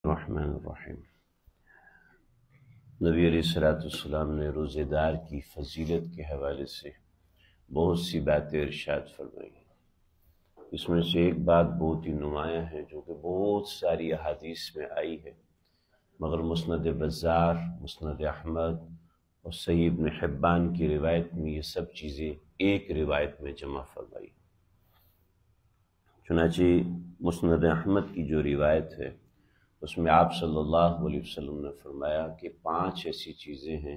الرحمن الرحیم۔ نبی علیہ السلام نے روزے دار کی فضیلت کے حوالے سے بہت سی باتیں ارشاد فرمائی ہیں۔ اس میں سے ایک بات بہت ہی نمایاں ہے جو کہ بہت ساری احادیث میں آئی ہے، مگر مسند بزار، مسند احمد اور صحیح ابن حبان کی روایت میں یہ سب چیزیں ایک روایت میں جمع فرمائی۔ چنانچہ مسند احمد کی جو روایت ہے اس میں آپ صلی اللہ علیہ وسلم نے فرمایا کہ 5 ایسی چیزیں ہیں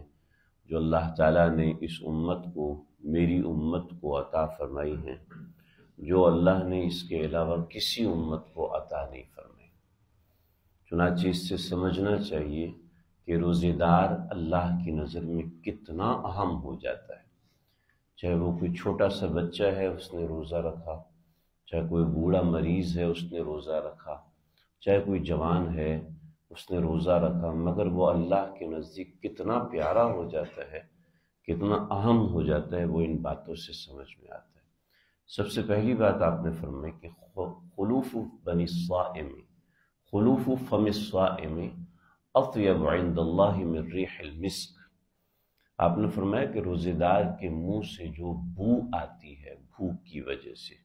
جو اللہ تعالیٰ نے اس امت کو، میری امت کو عطا فرمائی ہیں، جو اللہ نے اس کے علاوہ کسی امت کو عطا نہیں فرمائی۔ چنانچہ اس سے سمجھنا چاہیے کہ روزے دار اللہ کی نظر میں کتنا اہم ہو جاتا ہے، چاہے وہ کوئی چھوٹا سا بچہ ہے اس نے روزہ رکھا، چاہے کوئی بوڑھا مریض ہے اس نے روزہ رکھا، چاہے کوئی جوان ہے اس نے روزہ رکھا، مگر وہ اللہ کے نزدیک کتنا پیارا ہو جاتا ہے، کتنا اہم ہو جاتا ہے، وہ ان باتوں سے سمجھ میں آتا ہے۔ سب سے پہلی بات آپ نے فرمائی کہ خلوف بنی الصائم، خلوف فم الصائم اطیب عند اللہ من ریح المسک۔ آپ نے فرمایا کہ روزے دار کے منہ سے جو بو آتی ہے بھوک کی وجہ سے،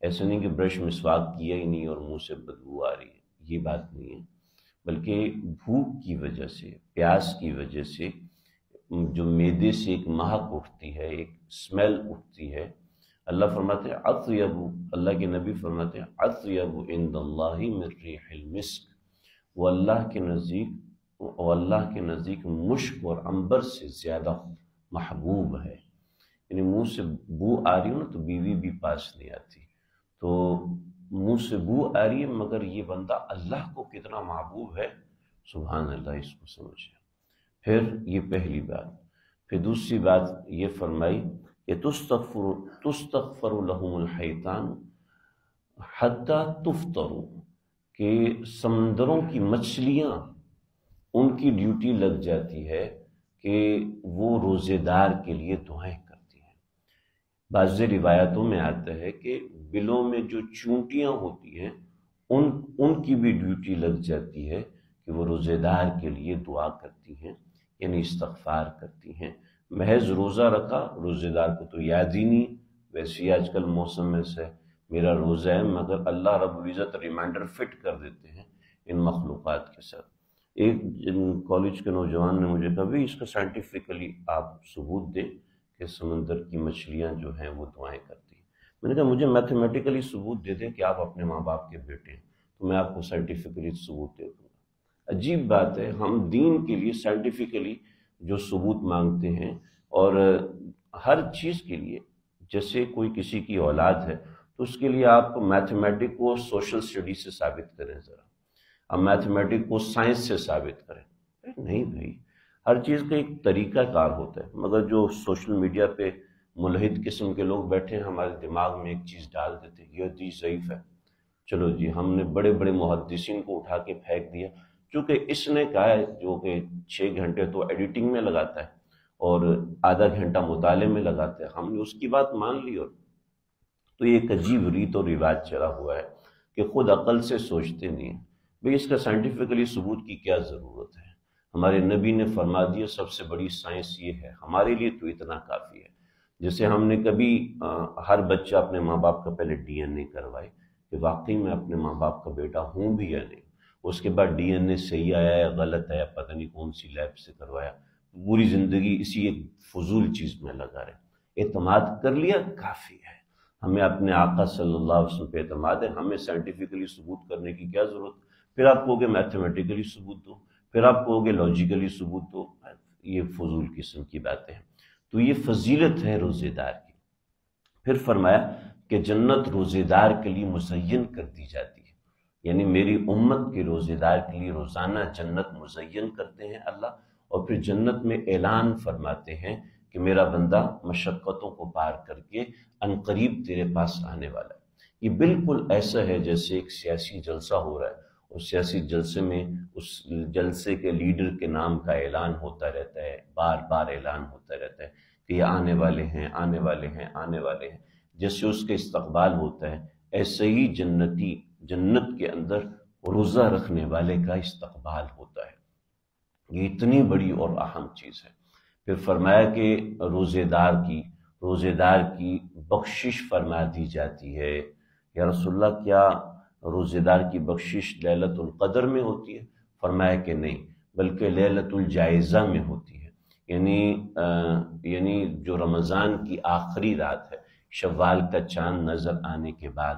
ایسا نہیں کہ برش مسواک کیا ہی نہیں اور منہ سے بدبو آ رہی ہے، یہ بات نہیں ہے، بلکہ بھوک کی وجہ سے، پیاس کی وجہ سے جو معدے سے ایک مہک اٹھتی ہے، ایک اسمیل اٹھتی ہے، اللہ فرماتے ہیں اطیب، اللہ کے نبی فرماتے ہیں اطیب عند اللہ من ریح المسک، وہ اللہ کے نزدیک مشک اور عنبر سے زیادہ محبوب ہے۔ یعنی منہ سے بو آ رہی ہو نا تو بیوی بھی پاس نہیں آتی، تو منہ سے بو آ رہی ہے مگر یہ بندہ اللہ کو کتنا محبوب ہے، سبحان اللہ، اس کو سمجھے۔ پھر یہ پہلی بات۔ پھر دوسری بات یہ فرمائی کہ تستغفر لهم الحیتان حتی تفطروا، کہ سمندروں کی مچھلیاں ان کی ڈیوٹی لگ جاتی ہے کہ وہ روزے دار کے لیے دعائیں کرتی ہیں۔ بعض روایتوں میں آتا ہے کہ بلوں میں جو چونٹیاں ہوتی ہیں ان کی بھی ڈیوٹی لگ جاتی ہے کہ وہ روزے دار کے لیے دعا کرتی ہیں، یعنی استغفار کرتی ہیں۔ محض روزہ رکھا، روزے دار کو تو یاد ہی نہیں، ویسے ہی آج کل موسم میں سے میرا روزہ ہے، مگر اللہ رب العزت ریمائنڈر فٹ کر دیتے ہیں ان مخلوقات کے ساتھ۔ ایک کالج کے نوجوان نے مجھے کہا بھی اس کا سائنٹیفکلی آپ ثبوت دیں کہ سمندر کی مچھلیاں جو ہیں وہ دعائیں کرتی ہیں۔ میں نے کہا مجھے میتھمیٹیکلی ثبوت دے دیں کہ آپ اپنے ماں باپ کے بیٹے ہیں تو میں آپ کو سائنٹیفکلی ثبوت دے دوں گا۔ عجیب بات ہے، ہم دین کے لیے سائنٹیفکلی جو ثبوت مانگتے ہیں، اور ہر چیز کے لیے، جیسے کوئی کسی کی اولاد ہے تو اس کے لیے آپ میتھمیٹک کو سوشل اسٹڈی سے ثابت کریں، ذرا اب میتھمیٹک کو سائنس سے ثابت کریں، نہیں بھائی، ہر چیز کا ایک طریقہ کار ہوتا ہے۔ مگر جو سوشل میڈیا پہ ملحد قسم کے لوگ بیٹھے ہیں، ہمارے دماغ میں ایک چیز ڈال دیتے ہیں، یہ حدیث ضعیف ہے، چلو جی ہم نے بڑے بڑے محدثین کو اٹھا کے پھینک دیا، چونکہ اس نے کہا ہے، جو کہ 6 گھنٹے تو ایڈیٹنگ میں لگاتا ہے اور آدھا گھنٹہ مطالعے میں لگاتا ہے، ہم نے اس کی بات مان لی، اور تو یہ ایک عجیب ریت اور رواج چلا ہوا ہے کہ خود عقل سے سوچتے نہیں ہیں۔ بھئی اس کا سائنٹیفکلی ثبوت کی کیا ضرورت ہے؟ ہمارے نبی نے فرما دیا سب سے بڑی سائنس یہ ہے، ہمارے لیے تو اتنا کافی ہے۔ جیسے ہم نے کبھی ہر بچہ اپنے ماں باپ کا پہلے ڈی این اے کروائے کہ واقعی میں اپنے ماں باپ کا بیٹا ہوں بھی یا نہیں، اس کے بعد ڈی این اے صحیح آیا یا غلط آیا، پتہ نہیں کون سی لیب سے کروایا، پوری زندگی اسی ایک فضول چیز میں لگا رہے۔ اعتماد کر لیا کافی ہے، ہمیں اپنے آقا صلی اللہ علیہ وسلم پہ اعتماد ہے، ہمیں سائنٹیفکلی ثبوت کرنے کی کیا ضرورت؟ پھر آپ کہو گے میتھمیٹیکلی ثبوت دو، پھر آپ کہو گے لاجیکلی ثبوت دو، یہ فضول قسم کی باتیں ہیں۔ تو یہ فضیلت ہے روزے دار کی۔ پھر فرمایا کہ جنت روزے دار کے لیے مزین کر دی جاتی ہے، یعنی میری امت کے روزے دار کے لیے روزانہ جنت مزین کرتے ہیں اللہ، اور پھر جنت میں اعلان فرماتے ہیں کہ میرا بندہ مشقتوں کو پار کر کے عنقریب تیرے پاس آنے والا ہے۔ یہ بالکل ایسا ہے جیسے ایک سیاسی جلسہ ہو رہا ہے، اور سیاسی جلسے میں اس جلسے کے لیڈر کے نام کا اعلان ہوتا رہتا ہے، بار بار اعلان ہوتا رہتا ہے کہ یہ آنے والے ہیں، آنے والے ہیں، آنے والے ہیں، جیسے اس کا استقبال ہوتا ہے، ایسے ہی جنت کے اندر روزہ رکھنے والے کا استقبال ہوتا ہے۔ یہ اتنی بڑی اور اہم چیز ہے۔ پھر فرمایا کہ روزے دار کی بخشش فرما دی جاتی ہے۔ یا رسول اللہ کیا روزے دار کی بخشش لیلۃ القدر میں ہوتی ہے؟ فرمایا کہ نہیں، بلکہ لیلۃ الجائزہ میں ہوتی ہے۔ یعنی جو رمضان کی آخری رات ہے، شوال کا چاند نظر آنے کے بعد،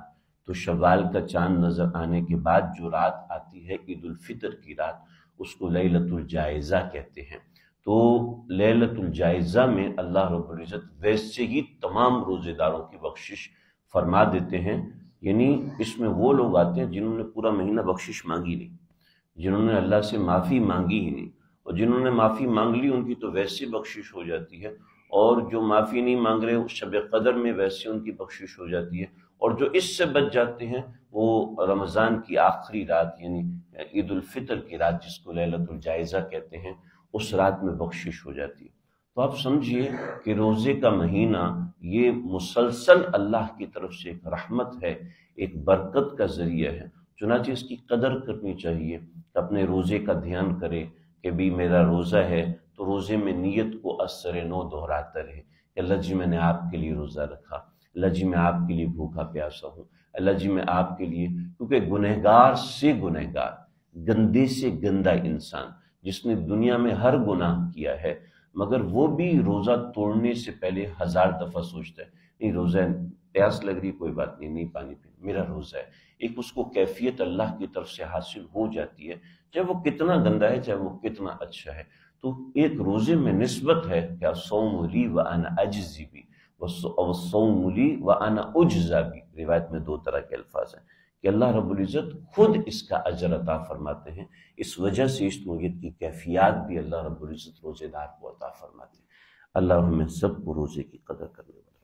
تو شوال کا چاند نظر آنے کے بعد جو رات آتی ہے عید الفطر کی رات، اس کو لیلۃ الجائزہ کہتے ہیں۔ تو لیلۃ الجائزہ میں اللہ رب العزت ویسے ہی تمام روزے داروں کی بخشش فرما دیتے ہیں۔ یعنی اس میں وہ لوگ آتے ہیں جنہوں نے پورا مہینہ بخشش مانگی نہیں، جنہوں نے اللہ سے معافی مانگی ہی نہیں، اور جنہوں نے معافی مانگ لی ان کی تو ویسے بخشش ہو جاتی ہے، اور جو معافی نہیں مانگ رہے اس شب قدر میں ویسے ان کی بخشش ہو جاتی ہے، اور جو اس سے بچ جاتے ہیں وہ رمضان کی آخری رات یعنی عید الفطر کی رات، جس کو لیلۃ الجائزہ کہتے ہیں، اس رات میں بخشش ہو جاتی ہے۔ تو آپ سمجھیے کہ روزے کا مہینہ یہ مسلسل اللہ کی طرف سے ایک رحمت ہے، ایک برکت کا ذریعہ ہے، چنانچہ اس کی قدر کرنی چاہیے، اپنے روزے کا دھیان کرے کہ بھی میرا روزہ ہے تو روزے میں نیت کو اثر نو دہراتا رہے کہ اللہ جی میں نے آپ کے لیے روزہ رکھا، اللہ جی میں آپ کے لیے بھوکا پیاسا ہوں، اللہ جی میں آپ کے لیے، کیونکہ گنہگار سے گنہگار، گندے سے گندا انسان جس نے دنیا میں ہر گناہ کیا ہے، مگر وہ بھی روزہ توڑنے سے پہلے 1000 دفعہ سوچتا ہے نہیں روزہ ہے، پیاس لگ رہی کوئی بات نہیں، نہیں پانی پینا، میرا روزہ ہے۔ ایک اس کو کیفیت اللہ کی طرف سے حاصل ہو جاتی ہے، چاہے وہ کتنا گندا ہے چاہے وہ کتنا اچھا ہے۔ تو ایک روزے میں نسبت ہے کہ الصوم لی وانا اجزی بھی، والصوم لی وانا اجزا بھی، روایت میں 2 طرح کے الفاظ ہیں کہ اللہ رب العزت خود اس کا اجر عطا فرماتے ہیں، اس وجہ سے اس نوعیت کی کیفیات بھی اللہ رب العزت روزے دار کو عطا فرماتے ہیں۔ اللہ ہمیں سب کو روزے کی قدر کرنے والا